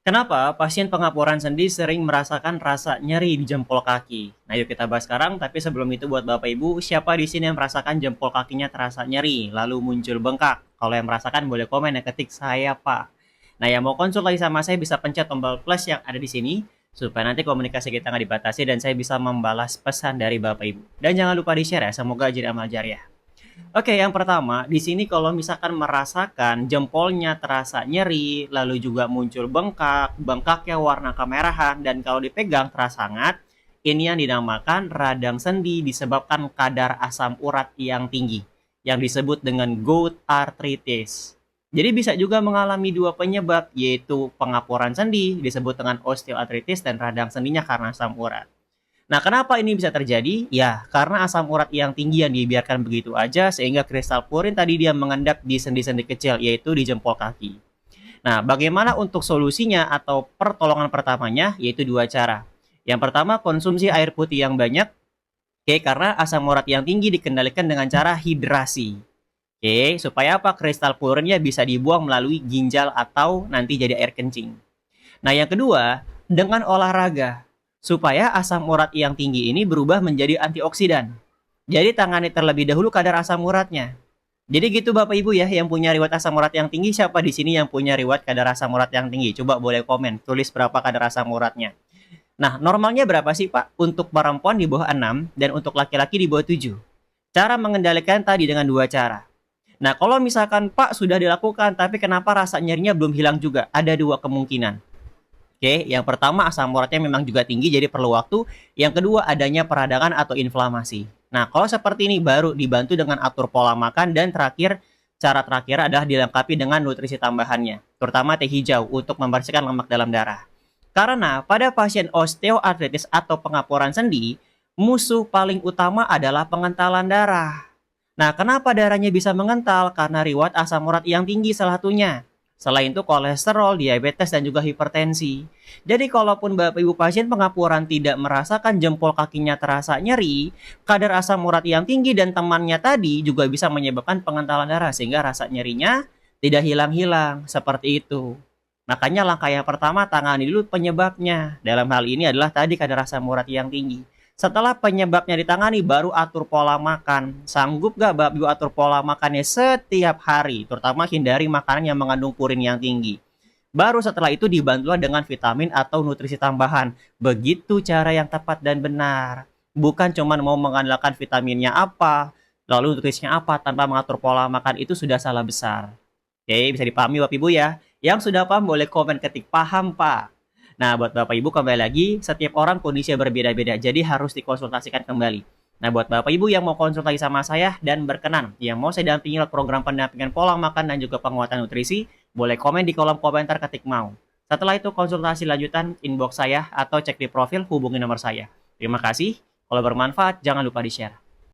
Kenapa pasien pengapuran sendi sering merasakan rasa nyeri di jempol kaki? Nah, yuk kita bahas sekarang. Tapi sebelum itu buat Bapak Ibu, siapa di sini yang merasakan jempol kakinya terasa nyeri, lalu muncul bengkak? Kalau yang merasakan boleh komen ya, ketik saya, Pak. Nah, yang mau konsultasi sama saya bisa pencet tombol plus yang ada di sini supaya nanti komunikasi kita nggak dibatasi dan saya bisa membalas pesan dari Bapak Ibu. Dan jangan lupa di-share ya, semoga jadi amal jariah. Oke, yang pertama, di sini kalau misalkan merasakan jempolnya terasa nyeri, lalu juga muncul bengkak, bengkaknya warna kemerahan, dan kalau dipegang terasa hangat, ini yang dinamakan radang sendi disebabkan kadar asam urat yang tinggi, yang disebut dengan gout arthritis. Jadi bisa juga mengalami dua penyebab, yaitu pengapuran sendi, disebut dengan osteoartritis, dan radang sendinya karena asam urat. Nah, kenapa ini bisa terjadi? Ya, karena asam urat yang tinggi yang dibiarkan begitu aja sehingga kristal purin tadi dia mengendap di sendi-sendi kecil, yaitu di jempol kaki. Nah, bagaimana untuk solusinya atau pertolongan pertamanya? Yaitu dua cara. Yang pertama, konsumsi air putih yang banyak. Oke, karena asam urat yang tinggi dikendalikan dengan cara hidrasi. Oke, supaya apa? Kristal purinnya bisa dibuang melalui ginjal atau nanti jadi air kencing. Nah, yang kedua, dengan olahraga supaya asam urat yang tinggi ini berubah menjadi antioksidan. Jadi tangani terlebih dahulu kadar asam uratnya. Jadi gitu Bapak Ibu ya, yang punya riwayat asam urat yang tinggi, siapa di sini yang punya riwayat kadar asam urat yang tinggi? Coba boleh komen, tulis berapa kadar asam uratnya. Nah, normalnya berapa sih Pak? Untuk perempuan di bawah 6 dan untuk laki-laki di bawah 7. Cara mengendalikan tadi dengan dua cara. Nah, kalau misalkan Pak sudah dilakukan, tapi kenapa rasa nyerinya belum hilang juga? Ada dua kemungkinan. Oke, yang pertama asam uratnya memang juga tinggi jadi perlu waktu. Yang kedua adanya peradangan atau inflamasi. Nah, kalau seperti ini baru dibantu dengan atur pola makan dan cara terakhir adalah dilengkapi dengan nutrisi tambahannya, terutama teh hijau untuk membersihkan lemak dalam darah. Karena pada pasien osteoartritis atau pengapuran sendi, musuh paling utama adalah pengentalan darah. Nah, kenapa darahnya bisa mengental? Karena riwayat asam urat yang tinggi salah satunya. Selain itu kolesterol, diabetes, dan juga hipertensi. Jadi kalaupun Bapak Ibu pasien pengapuran tidak merasakan jempol kakinya terasa nyeri, kadar asam urat yang tinggi dan temannya tadi juga bisa menyebabkan pengentalan darah sehingga rasa nyerinya tidak hilang-hilang seperti itu. Makanya langkah yang pertama tangani dulu penyebabnya. Dalam hal ini adalah tadi kadar asam urat yang tinggi. Setelah penyebabnya ditangani, baru atur pola makan. Sanggup gak Bapak Ibu atur pola makannya setiap hari? Terutama hindari makanan yang mengandung purin yang tinggi. Baru setelah itu dibantulah dengan vitamin atau nutrisi tambahan. Begitu cara yang tepat dan benar. Bukan cuma mau mengandalkan vitaminnya apa, lalu nutrisinya apa, tanpa mengatur pola makan itu sudah salah besar. Oke, bisa dipahami Bapak Ibu ya. Yang sudah paham boleh komen ketik paham Pak. Nah, buat Bapak Ibu kembali lagi, setiap orang kondisinya berbeda-beda, jadi harus dikonsultasikan kembali. Nah, buat Bapak Ibu yang mau konsultasi sama saya dan berkenan, yang mau saya dampingi lewat program pendampingan pola makan dan juga penguatan nutrisi, boleh komen di kolom komentar ketik mau. Setelah itu konsultasi lanjutan, inbox saya atau cek di profil hubungi nomor saya. Terima kasih. Kalau bermanfaat, jangan lupa di-share.